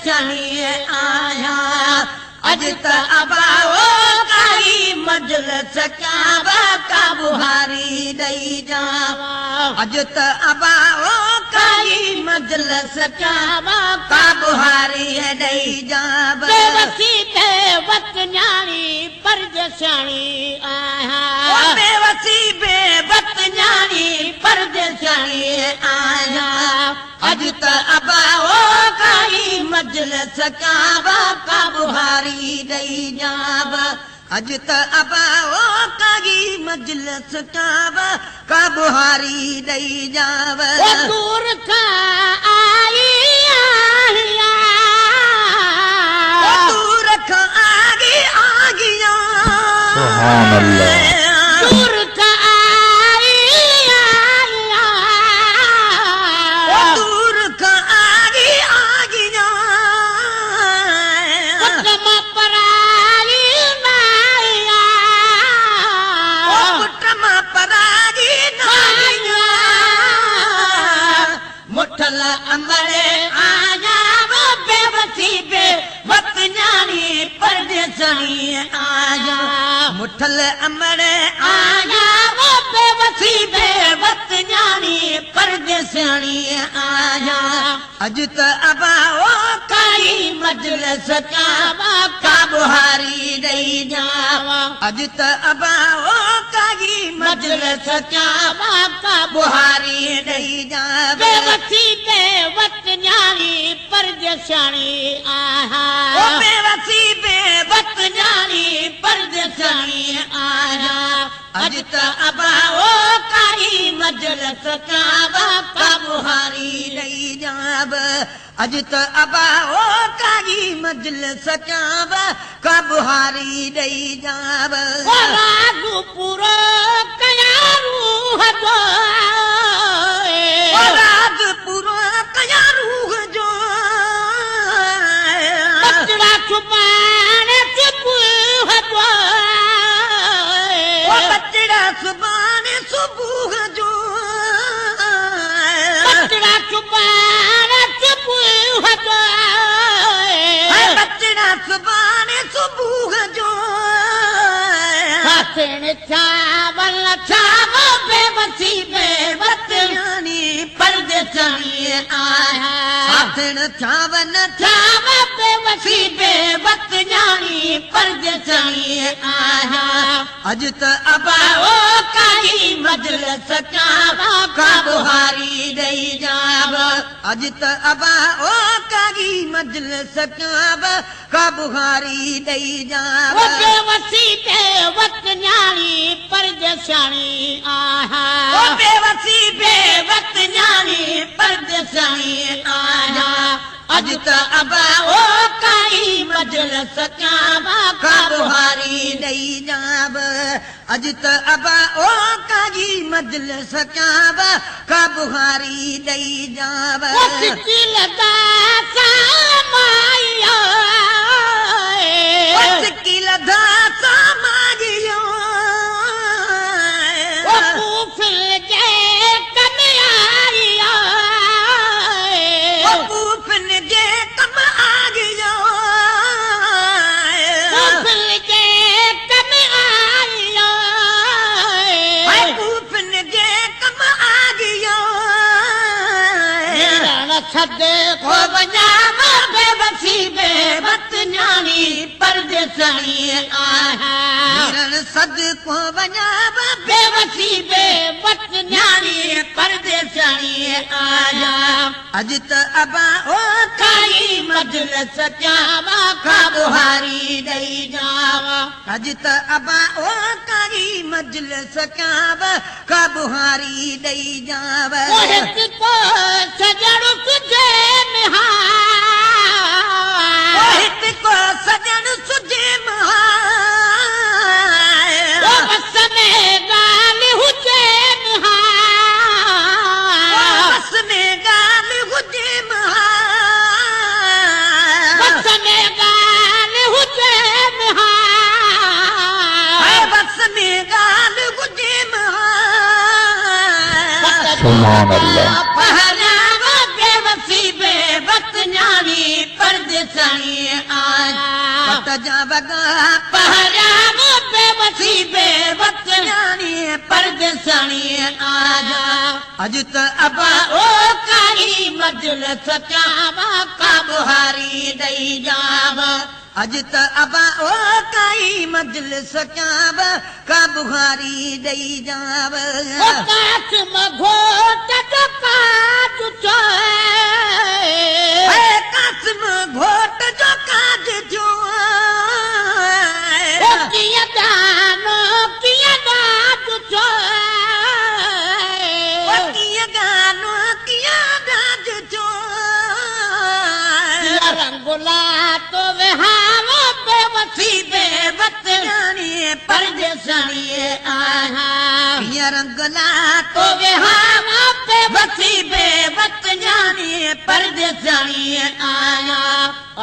परदेसानी आया अज त अबाओ काई मजलिस काबा का बुहारी दई जावा अज त अबाओ काई मजलिस काबा का बुहारी दई जावा बेवसी बेवत न्याणी परदेसानी आया बेवसी बेवत न्याणी परदेसानी आया अज त अबाओ काई मजलिस काबा का बुहारी दई जावा अज त अबाओ काई मजलिस काबा का बुहारी दई जावा दूर का आई आहिया दूर का आगे आ गया सुभान अल्लाह दूर का आई आहिया दूर का आगे आ गया कुटमा पराली माया कुटमा परागी नाया मुठल अमरे आया वो बेवसी बेवत न्याणी परदेसानी आया मुठल अमरे आया वो बेवसी बेवत न्याणी परदेसानी आया अज त अबाओ काई मजलिस काबा का बुहारी दई जावा अज त अबाओ काई मजलिस काबा का बुहारी दई जावा बेवसी बेवत न्याणी परदेसानी आया बेवसी बेवत न्याणी परदेसानी आया अज त अबाओ काई मजलिस काबा का बुहारी दई जावा अज त अबाओ काई मजलिस काबा का बुहारी दई जावा राजपुर कयारू हदो राजपुर कया रूह जो बचड़ा छुपान चुपू हदो बचड़ा सुबान सुबह जो बचड़ा छुपान चुपू हदो बचड़ा सुबान सुबह जो हसन चावल चाव बेवसी बेवत न्याणी परदेसानी आया हाथन चावन चाव बेवसी बेवत न्याणी परदेसानी आया अज त अबाओ काई मजलिस काबा का बुहारी दई जावा अज त अबाओ काई मजलिस काबा का बुहारी दई जावा बेवसी बेवत न्याणी परदेसानी आया बेवसी बेवत न्याणी परदेसानी आया अज त अबाओ काई मजलिस काबा का बुहारी दई जावा अज त अबाओ काई मजलिस काबा का बुहारी दई जावा मुश्किल दा सामाया मुश्किल दा सामाजियो कूफिल जे कम आया कूफन जे कम आ गया कूफिल जे कम आया कूफन जे कम आ गया छदे को बजावा बेवसी बेवत न्याणी परदेसानी आया सद को बजावा बेवसी बेवत न्याणी परदेसानी आया अज त अबाओ काई मजलिस काबा का बुहारी दई जावा अज त अबाओ काई मजलिस काबा का बुहारी दई जावा मोहित को सजड़ तुझे मिहा मोहित को सजन सुजे महा बस में गाल हुजे मिहा बस में गाल हुजे महा बस में गाल हुजे मिहा बस में गाल हुजे महा सुभान अल्लाह पहनावा बेवसी बेवत न्याणी परदेसानी परदेसानी आया पत जा बगा पहराम बेबसी बेवतनानी परदेसानी आया अज त अबा ओ काई मजलिस चावा का बुहारी दई जावा अज त अबा ओ काई मजलिस क्याब का बुहारी दई जाव ओ काच मघोट जो काज है कसम घोट जो काज जो ओ किया दानो किया दाज ओ किया गानो किया दाज जो रंगुला तो विहारो बेबसी बेवतनानी परदेसानी आहा पिया रंगला तो विहारो बसी बेवतनानी परदेसानी आया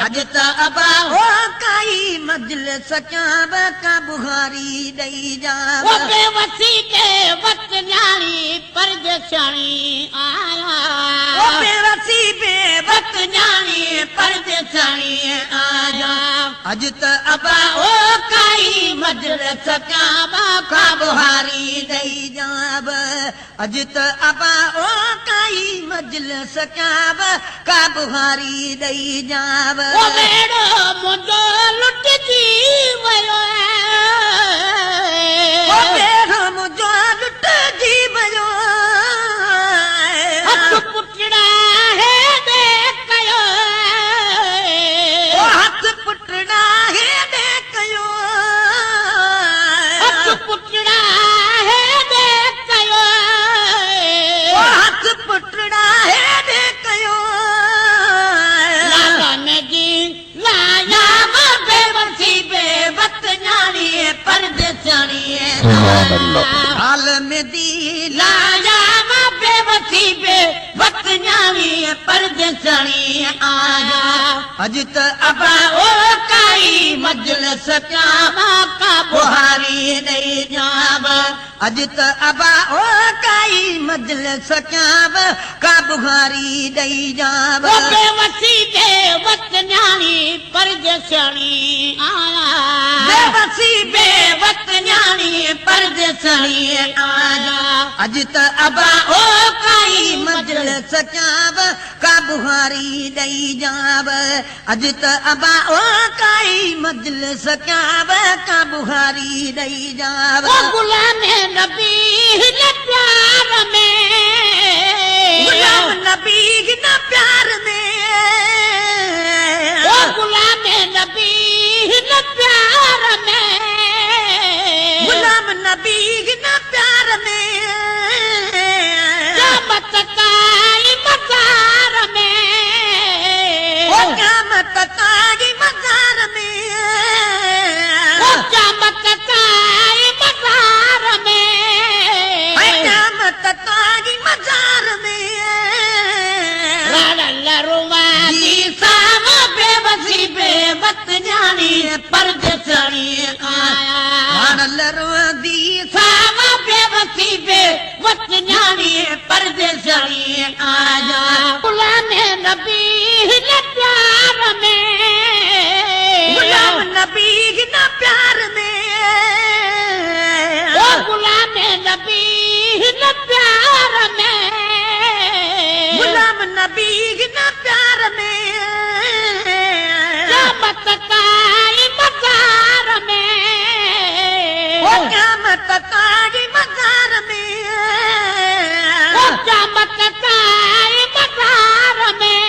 अज त अबा हो काई मजलिस क्याब का बुहारी दई जाव वो बेबसी के वक्त न्याणी परदेसानी आया ओ बेवसी बेवतनानी परदेसानी आया अज त अबा ओ काई मजलिस क्याब का बुहारी दई जाव अज त अबा ओ काई मजलिस क्याब का बुहारी दई जाव वो मेरो मुंडो लुट जी वयो ओ बेरो मुझो लुट जी भयो हथ पुटड़ा है देखयो ओ हथ पुटड़ा है देखयो हथ पुटड़ा है देखयो ओ हथ पुटड़ा है देखयो लालन जी लाया बेबसी बेवतनानी परदेसानी सुभान अल्लाह। हाल में दी लाया बेवसी बेवतनानी परदेसानी आया अज त अबा ओ काई मजलिस क्याब का बुहारी दई जाव अज त अबा ओ काई मजलिस क्याब का बुहारी दई जाव वो बेबसी के वक्त न्याणी परदेसानी आया बेवसी बेवतनानी परदेसानी आया अज त अबा ओ काई मजलिस क्याब का बुहारी दई जाव अज त अबा ओ काई मजलिस क्याब का बुहारी दई जाव वो गुलाम नबी ने प्यार में गुलाम नबी न प्यार में वो गुलाम नबी ने प्यार में गुलाम नबी न प्यार में मत काई मजार में ओ क़यामत तागी मजार में वो मत काई मजार में क़यामत तागी मजार में रुवानी साम बेवसी बेवतनानी परदेसानी आया दी साम बेवसी बेवतनानी परदेसानी आया गुलाम नबी ने प्यार में गुलाम नबी न प्यार में वो गुलाम नबी ने प्यार में गुलाम नबी न प्यार में मत काई मजार में ओ क़यामत तागी मजार में वो मत काई मजार में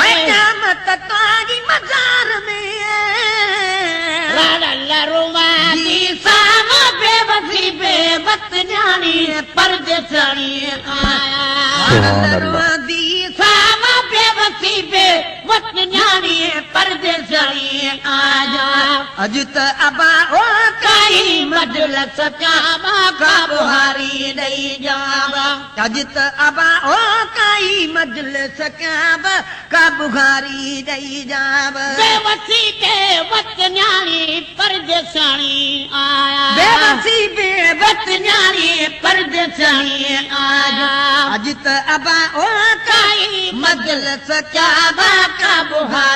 क़यामत तागी मजार में रुवानी साम बेवसी बेवतनानी परदेसानी आया सुभान अल्लाह। दी साम बेवसी बेवतनानी परदेसानी आया अज त अबा ओ काई मजलिस क्याब का बुहारी दई जाव अज त अबा ओ काई मजलिस क्याब का बुहारी दई जाव बेबसी के वक्त न्याणी परदेसानी आया बेवसी बेवतनानी परदेसानी आया अज त अबा ओ काई मजलिस क्याब का बुहारी